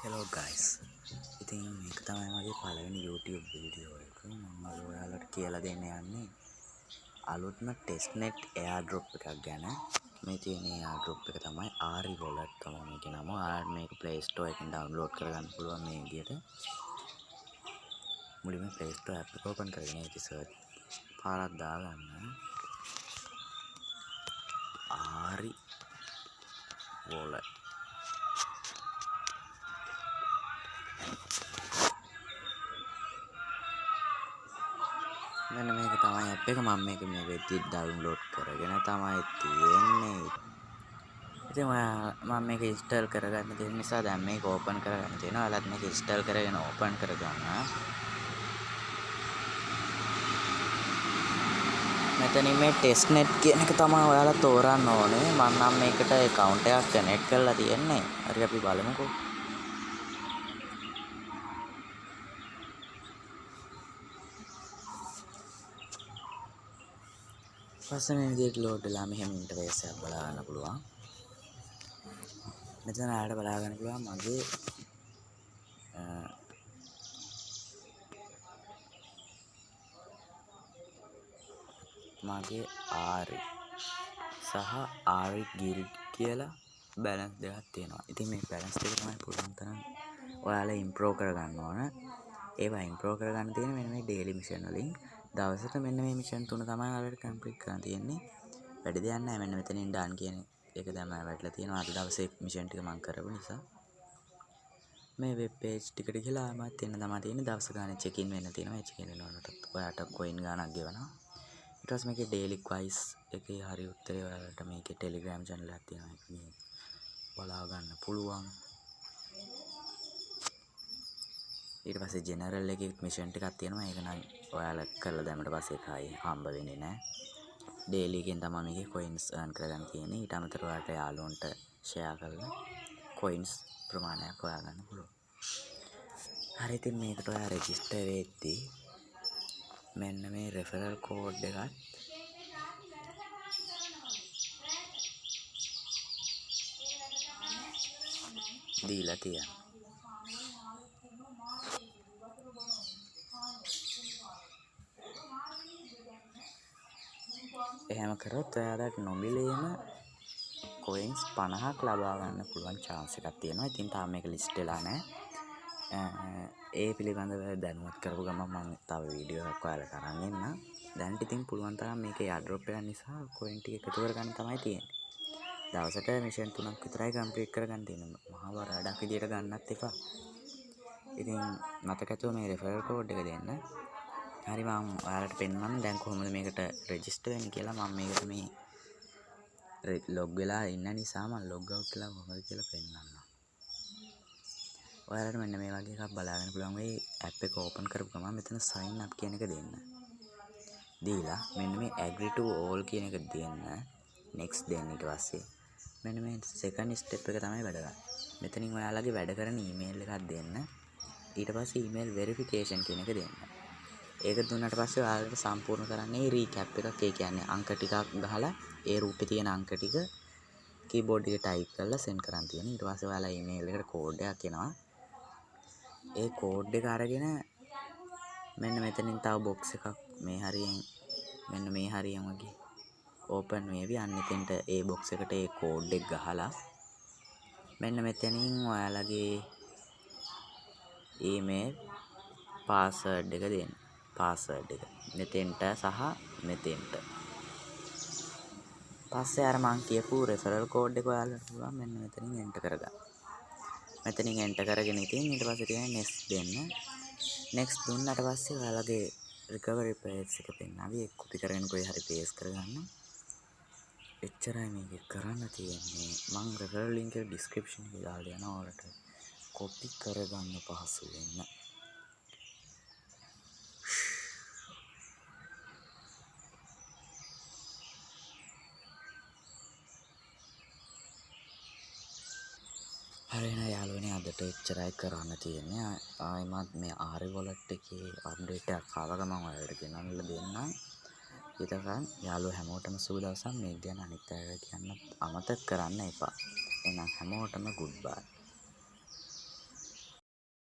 Hello guys. ඉතින් මේක තමයි මගේ පළවෙනි YouTube වීඩියෝ එක. මම අද ඔයාලට කියලා දෙන්න යන්නේ අලුත්ම testnet airdrop එකක් ගැන. මේ තියෙන airdrop එක තමයි Ari wallet තමයි මේකේ නම. ඔයාලට මේක Play Store එකෙන් download කරගන්න පුළුවන් මේ විදිහට. මුලින්ම Play Store app එක open කරගෙන ඒක search පාරක් දාගන්න. Ari wallet. මෙන්න මේක තමයි ඇප් එක. මම මේක මේ වෙද්දි ඩවුන්ලෝඩ් කරගෙන තමයි තියෙන්නේ. ඉතින් මම මේක ඉන්ස්ටෝල් කරගන්න තියෙන නිසා දැන් මේක ඕපන් කරගන්න තියෙනවා. ඔයාලත් මේක ඉන්ස්ටෝල් කරගෙන ඕපන් කරගන්න. මෙතනින් මේ testnet කියන එක තමයි ඔයාලා තෝරන්න ඕනේ. මම නම් මේකට account එකක් කනෙක්ට් කරලා තියෙන්නේ. හරි අපි බලමුකෝ. පස්සේ මේ විදිහට ලෝඩ් වෙලා මෙහෙම ඉන්ටර්ෆේස් එකක් බලා ගන්න පුළුවන්. මෙතන ආයෙත් බලා ගන්න පුළුවන් මගේ Ari සහ Ari Guild කියලා බැලන්ස් දෙකක් තියෙනවා. ඉතින් මේ බැලන්ස් දෙක තමයි පුළුවන් තරම් ඔයාලා ඉම්ප්‍රූව් කරගන්න ඕන. ඒවා ඉම්ප්‍රූව් කරගන්න තියෙන මෙන්න මේ ඩේලි මිෂන් වලින් දවසට මෙන්න මේ මිෂන් 3 තමයි ඔයාලට කම්ප්ලීට් කරන්න තියෙන්නේ. වැඩි දෙයක් නැහැ. මෙන්න මෙතනින් ඩන් කියන එක තමයි වැටලා තියෙනවා. අද දවසේ මිෂන් ටික මම කරපු නිසා. මේ වෙබ් පේජ් ටිකට ගිහලා ආමත් එන්න තමයි තියෙන්නේ. දවස ගානේ චෙක් ඉන් වෙන්න තියෙනවා. ඒ චෙක් ඉන් වෙනකොට ඔයාට කොයින් ගාණක් ගෙවනවා. ඊට පස්සේ මේකේ ඩේලි ක්වයිස් එකේ හරි උත්තරේ ඔයාලට මේකේ ටෙලිග්‍රෑම් channel එකක් තියෙනවා. ඒක මේ බලා ගන්න පුළුවන්. ඊට පස්සේ ජෙනරල් එකේ මිෂන් ටිකක් තියෙනවා. ඒක නම් ඔයාලා කරලා දැම්මට පස්සේ කායි හම්බ වෙන්නේ නැහැ. ඩේලි එකෙන් තමයි මේකේ කොයින්ස් earn කරගන්න තියෙන්නේ. ඊට අමතරව ඔයාලට යාළුවන්ට ෂෙයා කරලා කොයින්ස් ප්‍රමාණයක් හොයාගන්න පුළුවන්. හරි ඉතින් මේකට ඔයා රෙජිස්ටර් වෙද්දී මෙන්න මේ රෙෆරල් කෝඩ් එකත් දීලා තියෙනවා. එහෙම කරොත් ඔයාලට නොමිලේම කොයින්ස් 50ක් ලබා ගන්න පුළුවන් chance එකක් තියෙනවා. ඉතින් තාම මේක ලිස්ට් වෙලා නැහැ. ඒ පිළිබඳව දැනුවත් කරපු ගමන් මම තව වීඩියෝ එකක් ඔයාලට අරන් එන්නම්. දැන් ඉතින් පුළුවන් තරම් මේකේ airdrop එකක් නිසා කොයින් ටික එකතු කරගන්න තමයි තියෙන්නේ. දවසට මිෂන් 3ක් විතරයි කම්ප්ලීට් කරගන්න තියෙන්නේ. මහා බර වැඩක් විදියට ගන්නත් එපා. ඉතින් මතකතුව මේ රෙෆරල් කෝඩ් එක දෙන්න. හරි මම ඔයාලට පෙන්නන්නම් දැන් කොහොමද මේකට රෙජිස්ටර් වෙන්නේ කියලා. මම මේකට මේ ලොග් වෙලා ඉන්න නිසා මම ලොග් අවුට් වෙලා කොහොමද කියලා පෙන්නන්නම්. ඔයාලට මෙන්න මේ වගේ එකක් බලාගන්න පුළුවන් වෙයි. ඇප් එක ඕපන් කරපු ගමන් මෙතන sign up කියන එක දෙන්න. දීලා මෙන්න මේ agree to all කියන එක දෙන්න. next දෙන්න. ඊට පස්සේ මෙන්න මේ second step එක තමයි වැඩ ගන්න. මෙතනින් ඔයාලගේ වැඩ කරන email එකක් දෙන්න. ඊට පස්සේ email verification කියන එක දෙන්න. ඒක දුන්නාට පස්සේ ඔයාලට සම්පූර්ණ කරන්නේ recap එකක්. ඒ කියන්නේ අංක ටිකක් ගහලා ඒ රූපේ තියෙන අංක ටික keyboard එකේ type කරලා send කරන් තියෙනවා. ඊට පස්සේ ඔයාලා email එකට code එකක් එනවා. ඒ code එක අරගෙන මෙන්න මෙතනින් තව box එකක් මේ හරියෙන් මෙන්න මේ හරියෙන් වගේ open වේවි. අන්න එතෙන්ට ඒ box එකට ඒ code එක ගහලා මෙන්න මෙතනින් ඔයාලගේ email password එක දෙන්න. password එක මෙතෙන්ට සහ මෙතෙන්ට. පස්සේ අර මං කියපු referral code එක ඔයාලට පුළුවන් මෙන්න මෙතනින් enter කරගන්න. මෙතනින් enter කරගෙන ඉතින් ඊට පස්සේ තියෙන next දෙන්න. next දුන්නාට පස්සේ ඔයාලගේ recovery page එක පෙන්නනවා. ඒක copy කරගෙන කොයි හරි paste කරගන්න. එච්චරයි මේක කරන්න තියෙන්නේ. මං referral link එක description එකේ දාලා යනවා. ඔයාලට copy කරගන්න පහසු වෙන්න. හරි නේද යාළුවනේ, අදට එච්චරයි කරන්න තියෙන්නේ. ආයෙමත් මේ Ari wallet එකේ අප්ඩේට් එකක් ආව ගමන් ඔයාලට ගෙනල්ලා දෙන්නම්. ඊටකන් යාළුවෝ හැමෝටම සුබ දවසක්. මේක ගැන අනිත් අයට කියන්න අමතක කරන්න එපා. එහෙනම් හැමෝටම good bye.